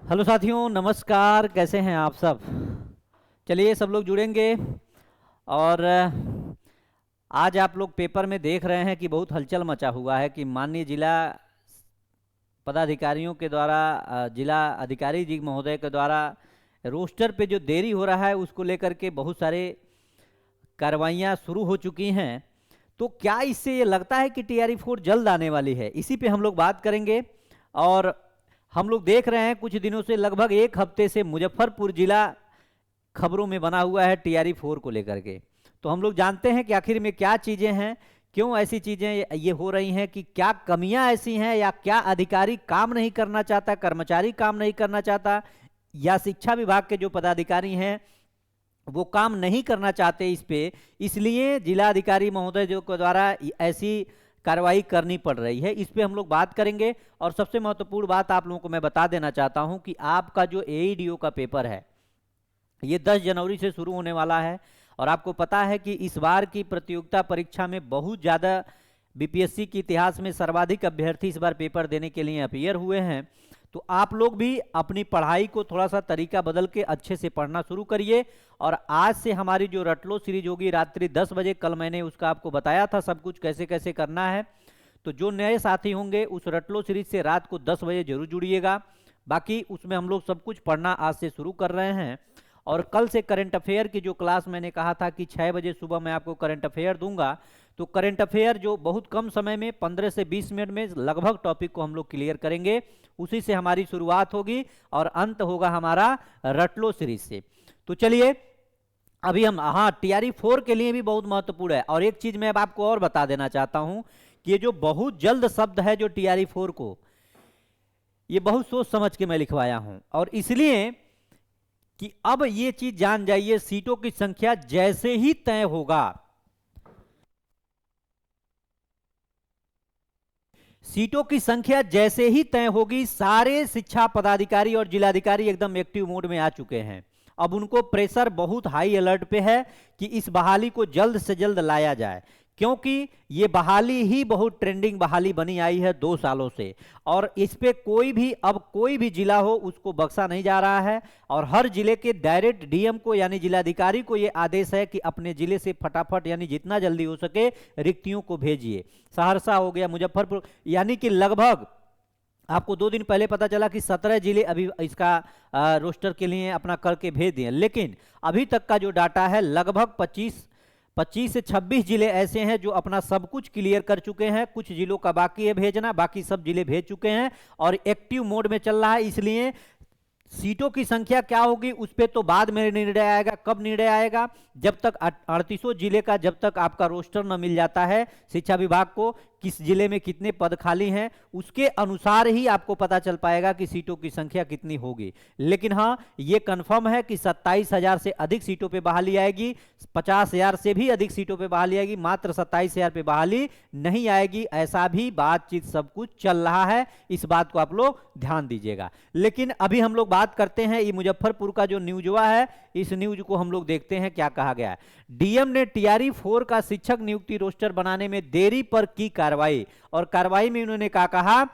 Hello साथियों, नमस्कार। कैसे हैं आप सब? चलिए सब लोग जुड़ेंगे। और आज आप लोग पेपर में देख रहे हैं कि बहुत हलचल मचा हुआ है कि माननीय जिला पदाधिकारियों के द्वारा जिला अधिकारी जी महोदय के द्वारा रोस्टर पे जो देरी हो रहा है उसको लेकर के बहुत सारे कार्रवाइयाँ शुरू हो चुकी हैं। तो क्या इससे ये लगता है कि टीआरई 4 जल्द आने वाली है? इसी पे हम लोग बात करेंगे। और हम लोग देख रहे हैं कुछ दिनों से, लगभग एक हफ्ते से मुजफ्फरपुर जिला खबरों में बना हुआ है टीआरई 4 को लेकर के। तो हम लोग जानते हैं कि आखिर में क्या चीज़ें हैं, क्यों ऐसी चीज़ें ये हो रही हैं, कि क्या कमियां ऐसी हैं, या क्या अधिकारी काम नहीं करना चाहता, कर्मचारी काम नहीं करना चाहता, या शिक्षा विभाग के जो पदाधिकारी हैं वो काम नहीं करना चाहते इस पे, इसलिए जिलाधिकारी महोदय जो के द्वारा ऐसी कार्रवाई करनी पड़ रही है। इस पे हम लोग बात करेंगे। और सबसे महत्वपूर्ण बात आप लोगों को मैं बता देना चाहता हूं कि आपका जो एईडीओ का पेपर है ये 10 जनवरी से शुरू होने वाला है। और आपको पता है कि इस बार की प्रतियोगिता परीक्षा में बहुत ज़्यादा बीपीएससी के इतिहास में सर्वाधिक अभ्यर्थी इस बार पेपर देने के लिए अपीयर हुए हैं। तो आप लोग भी अपनी पढ़ाई को थोड़ा सा तरीका बदल के अच्छे से पढ़ना शुरू करिए। और आज से हमारी जो रटलो सीरीज होगी रात्रि 10 बजे, कल मैंने उसका आपको बताया था सब कुछ कैसे कैसे करना है। तो जो नए साथी होंगे उस रटलो सीरीज से रात को 10 बजे जरूर जुड़िएगा। बाकी उसमें हम लोग सब कुछ पढ़ना आज से शुरू कर रहे हैं। और कल से करंट अफेयर की जो क्लास मैंने कहा था कि 6 बजे सुबह मैं आपको करंट अफेयर दूंगा, तो करंट अफेयर जो बहुत कम समय में 15 से 20 मिनट में लगभग टॉपिक को हम लोग क्लियर करेंगे, उसी से हमारी शुरुआत होगी और अंत होगा हमारा रटलो सीरीज से। तो चलिए अभी हम टीआरई 4 के लिए भी बहुत महत्वपूर्ण है। और एक चीज मैं अब आपको और बता देना चाहता हूं कि ये जो बहुत जल्द शब्द है जो टीआरई 4 को, ये बहुत सोच समझ के मैं लिखवाया हूं। और इसलिए कि अब ये चीज जान जाइए, सीटों की संख्या जैसे ही तय होगा, सीटों की संख्या जैसे ही तय होगी, सारे शिक्षा पदाधिकारी और जिलाधिकारी एकदम एक्टिव मोड में आ चुके हैं। अब उनको प्रेशर बहुत हाई अलर्ट पे है कि इस बहाली को जल्द से जल्द लाया जाए, क्योंकि ये बहाली ही बहुत ट्रेंडिंग बहाली बनी आई है 2 सालों से। और इस पे अब कोई भी जिला हो उसको बख्शा नहीं जा रहा है। और हर जिले के डायरेक्ट डीएम को यानी जिलाधिकारी को ये आदेश है कि अपने जिले से फटाफट यानी जितना जल्दी हो सके रिक्तियों को भेजिए। सहरसा हो गया, मुजफ्फरपुर, यानी कि लगभग आपको 2 दिन पहले पता चला कि 17 जिले अभी इसका रोस्टर के लिए अपना करके भेज दिए। लेकिन अभी तक का जो डाटा है लगभग 25 से 26 जिले ऐसे हैं जो अपना सब कुछ क्लियर कर चुके हैं। कुछ जिलों का बाकी है भेजना, बाकी सब जिले भेज चुके हैं और एक्टिव मोड में चल रहा है। इसलिए सीटों की संख्या क्या होगी उस पर तो बाद में निर्णय आएगा। कब निर्णय आएगा? जब तक 38 जिले का जब तक आपका रोस्टर न मिल जाता है शिक्षा विभाग को, किस जिले में कितने पद खाली हैं, उसके अनुसार ही आपको पता चल पाएगा कि सीटों की संख्या कितनी होगी। लेकिन हाँ, ये कंफर्म है कि 27,000 से अधिक सीटों पे बहाली आएगी, 50,000 से भी अधिक सीटों पे बहाली आएगी, मात्र 27,000 पे बहाली नहीं आएगी। ऐसा भी बातचीत सब कुछ चल रहा है, इस बात को आप लोग ध्यान दीजिएगा। लेकिन अभी हम लोग बात करते हैं ये मुजफ्फरपुर का जो न्यूज हुआ है, इस न्यूज को हम लोग देखते हैं क्या कहा गया है। डीएम ने टीआरई 4 का शिक्षक नियुक्ति रोस्टर बनाने में देरी पर की कार्रवाई। और कार्रवाई में उन्होंने क्या कहा,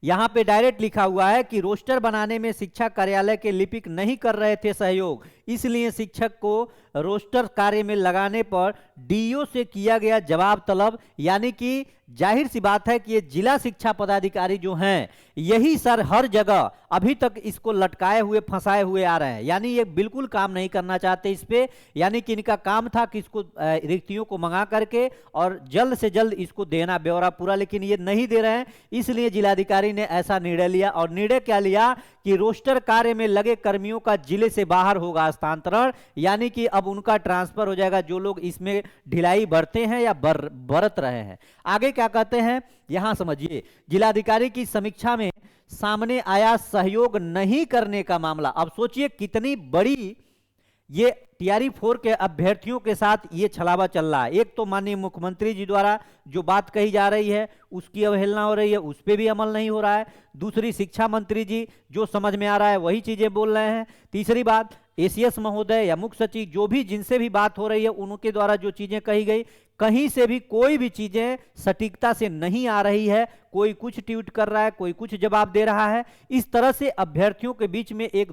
यहां पे डायरेक्ट लिखा हुआ है कि रोस्टर बनाने में शिक्षा कार्यालय के लिपिक नहीं कर रहे थे सहयोग, इसलिए शिक्षक को रोस्टर कार्य में लगाने पर डीओ से किया गया जवाब तलब। यानी कि जाहिर सी बात है कि ये जिला शिक्षा पदाधिकारी जो हैं यही सर हर जगह अभी तक इसको लटकाए हुए फंसाए हुए आ रहे हैं। यानी ये बिल्कुल काम नहीं करना चाहते इस पे। यानी कि इनका काम था कि इसको रिक्तियों को मंगा करके और जल्द से जल्द इसको देना ब्यौरा पूरा, लेकिन ये नहीं दे रहे हैं। इसलिए जिलाधिकारी ने ऐसा निर्णय लिया। और निर्णय क्या लिया कि रोस्टर कार्य में लगे कर्मियों का जिले से बाहर होगा स्थानांतरण। यानी कि अब उनका ट्रांसफर हो जाएगा जो लोग इसमें ढिलाई बरते हैं या बरत रहे हैं। आगे क्या कहते हैं यहां समझिए, जिलाधिकारी की समीक्षा में सामने आया सहयोग नहीं करने का मामला। अब सोचिए कितनी बड़ी ये टीआरई 4 के अभ्यर्थियों के साथ ये छलावा चल रहा है। एक तो माननीय मुख्यमंत्री जी द्वारा जो बात कही जा रही है उसकी अवहेलना हो रही है, उस पर भी अमल नहीं हो रहा है। दूसरी, शिक्षा मंत्री जी जो समझ में आ रहा है वही चीजें बोल रहे हैं। तीसरी बात, एसीएस महोदय या मुख्य सचिव, जो भी जिनसे भी बात हो रही है उनके द्वारा जो चीजें कही गई, कहीं से भी कोई भी चीजें सटीकता से नहीं आ रही है। कोई कुछ ट्वीट कर रहा है, कोई कुछ जवाब दे रहा है। इस तरह से अभ्यर्थियों के बीच में एक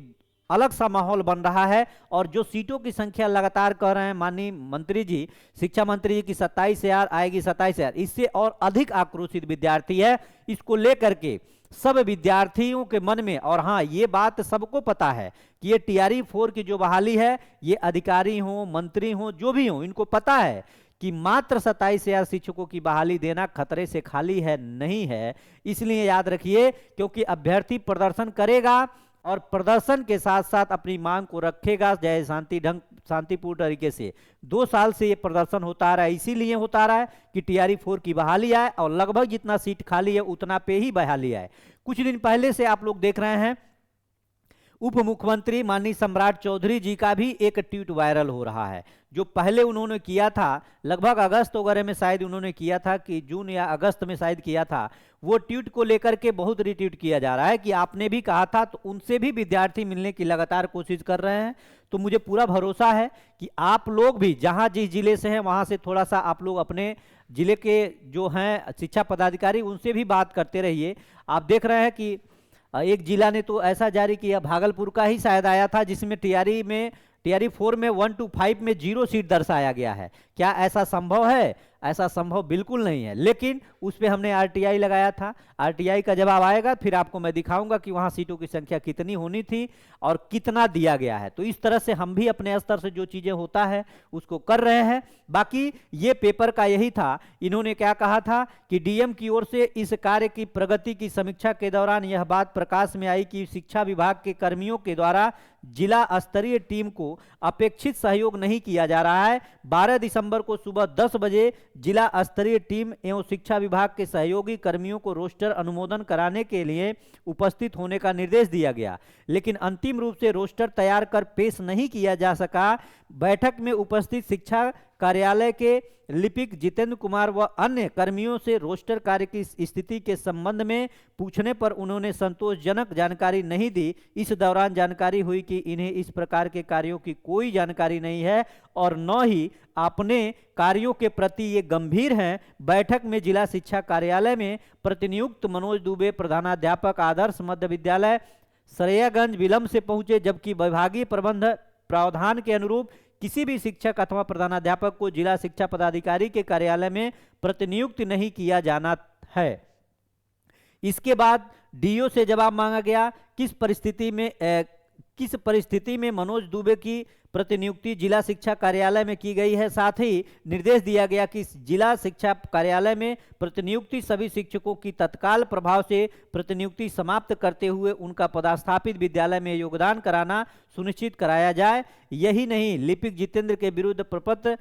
अलग सा माहौल बन रहा है। और जो सीटों की संख्या लगातार कह रहे हैं माननीय मंत्री जी, शिक्षा मंत्री जी की 27,000 आएगी, 27,000, इससे और अधिक आक्रोशित विद्यार्थी है। इसको लेकर के सब विद्यार्थियों के मन में, और हाँ ये बात सबको पता है कि ये टीआरई 4 की जो बहाली है, ये अधिकारी हो, मंत्री हो, जो भी हो, इनको पता है कि मात्र 27,000 शिक्षकों की बहाली देना खतरे से खाली है, नहीं है। इसलिए याद रखिए, क्योंकि अभ्यर्थी प्रदर्शन करेगा और प्रदर्शन के साथ साथ अपनी मांग को रखेगा जय शांतिपूर्ण तरीके से। 2 साल से ये प्रदर्शन होता आ रहा है, इसीलिए होता आ रहा है कि टीआरई 4 की बहाली आए और लगभग जितना सीट खाली है उतना पे ही बहाली आए। कुछ दिन पहले से आप लोग देख रहे हैं, उप मुख्यमंत्री माननीय सम्राट चौधरी जी का भी एक ट्वीट वायरल हो रहा है। जो पहले उन्होंने किया था, लगभग अगस्त वगैरह में शायद उन्होंने किया था, कि जून या अगस्त में शायद किया था, वो ट्वीट को लेकर के बहुत रिट्वीट किया जा रहा है कि आपने भी कहा था। तो उनसे भी विद्यार्थी मिलने की लगातार कोशिश कर रहे हैं। तो मुझे पूरा भरोसा है कि आप लोग भी जहां जिस जिले से हैं वहां से थोड़ा सा आप लोग अपने जिले के जो हैं शिक्षा पदाधिकारी, उनसे भी बात करते रहिए। आप देख रहे हैं कि एक जिला ने तो ऐसा जारी किया, भागलपुर का ही शायद आया था, जिसमें टीआरई 4 में 1 to 5 में 0 सीट दर्शाया गया है। क्या ऐसा संभव है? ऐसा संभव बिल्कुल नहीं है। लेकिन उस पर हमने आरटीआई लगाया था। आरटीआई का जवाब आएगा, फिर आपको मैं दिखाऊंगा कि वहां सीटों की संख्या कितनी होनी थी और कितना दिया गया है। तो इस तरह से हम भी अपने स्तर से जो चीजें होता है उसको कर रहे हैं। बाकी ये पेपर का यही था। इन्होंने क्या कहा था कि डीएम की ओर से इस कार्य की प्रगति की समीक्षा के दौरान यह बात प्रकाश में आई कि शिक्षा विभाग के कर्मियों के द्वारा जिला स्तरीय टीम को अपेक्षित सहयोग नहीं किया जा रहा है। 12 दिसंबर को सुबह 10 बजे जिला स्तरीय टीम एवं शिक्षा विभाग के सहयोगी कर्मियों को रोस्टर अनुमोदन कराने के लिए उपस्थित होने का निर्देश दिया गया, लेकिन अंतिम रूप से रोस्टर तैयार कर पेश नहीं किया जा सका। बैठक में उपस्थित शिक्षा कार्यालय के लिपिक जितेंद्र कुमार व अन्य कर्मियों से रोस्टर कार्य की स्थिति के संबंध में पूछने पर उन्होंने संतोषजनक जानकारी नहीं दी। इस दौरान जानकारी हुई कि इन्हें इस प्रकार के कार्यों की कोई जानकारी नहीं है और न ही अपने कार्यों के प्रति ये गंभीर हैं। बैठक में जिला शिक्षा कार्यालय में प्रतिनियुक्त मनोज दुबे, प्रधानाध्यापक, आदर्श मध्य विद्यालय सरैयागंज, विलंब से पहुंचे, जबकि विभागीय प्रबंध प्रावधान के अनुरूप किसी भी शिक्षक अथवा प्रधानाध्यापक को जिला शिक्षा पदाधिकारी के कार्यालय में प्रतिनियुक्त नहीं किया जाना है। इसके बाद डीओ से जवाब मांगा गया, किस परिस्थिति में मनोज दुबे की प्रतिनियुक्ति जिला शिक्षा कार्यालय में की गई है। साथ ही निर्देश दिया गया कि जिला शिक्षा कार्यालय में प्रतिनियुक्ति सभी शिक्षकों की तत्काल प्रभाव से प्रतिनियुक्ति समाप्त करते हुए उनका पदस्थापित विद्यालय में योगदान कराना सुनिश्चित कराया जाए। यही नहीं, लिपिक जितेंद्र के विरुद्ध प्रपत्र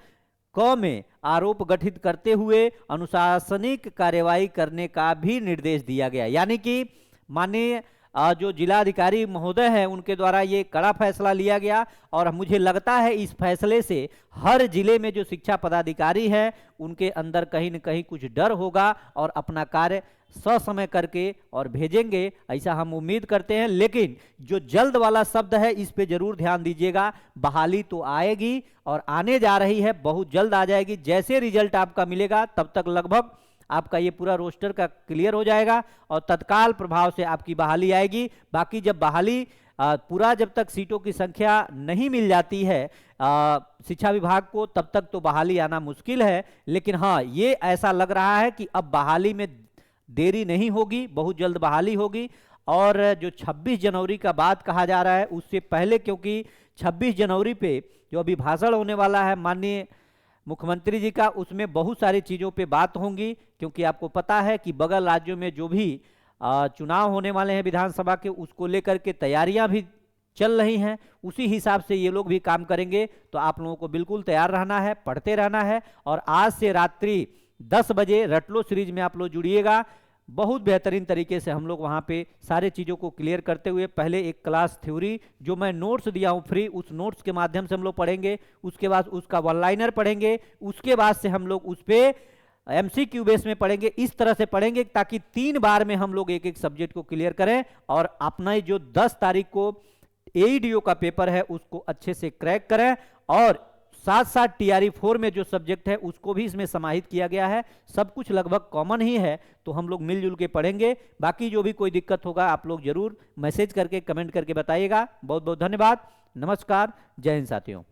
क में आरोप गठित करते हुए अनुशासनिक कार्यवाही करने का भी निर्देश दिया गया। यानी कि माननीय जो जिलाधिकारी महोदय हैं उनके द्वारा ये कड़ा फैसला लिया गया। और मुझे लगता है इस फैसले से हर जिले में जो शिक्षा पदाधिकारी हैं उनके अंदर कहीं न कहीं कुछ डर होगा और अपना कार्य ससमय करके और भेजेंगे, ऐसा हम उम्मीद करते हैं। लेकिन जो जल्द वाला शब्द है इस पे जरूर ध्यान दीजिएगा। बहाली तो आएगी और आने जा रही है, बहुत जल्द आ जाएगी। जैसे रिजल्ट आपका मिलेगा तब तक लगभग आपका ये पूरा रोस्टर का क्लियर हो जाएगा और तत्काल प्रभाव से आपकी बहाली आएगी। बाकी जब बहाली पूरा जब तक सीटों की संख्या नहीं मिल जाती है शिक्षा विभाग को, तब तक तो बहाली आना मुश्किल है। लेकिन हाँ, ये ऐसा लग रहा है कि अब बहाली में देरी नहीं होगी, बहुत जल्द बहाली होगी। और जो 26 जनवरी का बात कहा जा रहा है उससे पहले, क्योंकि 26 जनवरी पे जो अभी भाषण होने वाला है माननीय मुख्यमंत्री जी का, उसमें बहुत सारी चीज़ों पे बात होंगी। क्योंकि आपको पता है कि बगल राज्यों में जो भी चुनाव होने वाले हैं विधानसभा के, उसको लेकर के तैयारियां भी चल रही हैं। उसी हिसाब से ये लोग भी काम करेंगे। तो आप लोगों को बिल्कुल तैयार रहना है, पढ़ते रहना है। और आज से रात्रि 10 बजे रटलो सीरीज में आप लोग जुड़िएगा। बहुत बेहतरीन तरीके से हम लोग वहाँ पे सारे चीज़ों को क्लियर करते हुए, पहले एक क्लास थ्योरी जो मैं नोट्स दिया हूँ फ्री, उस नोट्स के माध्यम से हम लोग पढ़ेंगे। उसके बाद उसका वन लाइनर पढ़ेंगे। उसके बाद से हम लोग उस पर एमसीक्यू बेस में पढ़ेंगे। इस तरह से पढ़ेंगे ताकि 3 बार में हम लोग एक एक सब्जेक्ट को क्लियर करें। और अपना जो 10 तारीख को एईडीओ का पेपर है उसको अच्छे से क्रैक करें, और साथ साथ टीआरई 4 में जो सब्जेक्ट है उसको भी इसमें समाहित किया गया है। सब कुछ लगभग कॉमन ही है, तो हम लोग मिलजुल के पढ़ेंगे। बाकी जो भी कोई दिक्कत होगा आप लोग जरूर मैसेज करके, कमेंट करके बताइएगा। बहुत बहुत धन्यवाद। नमस्कार। जय हिंद साथियों।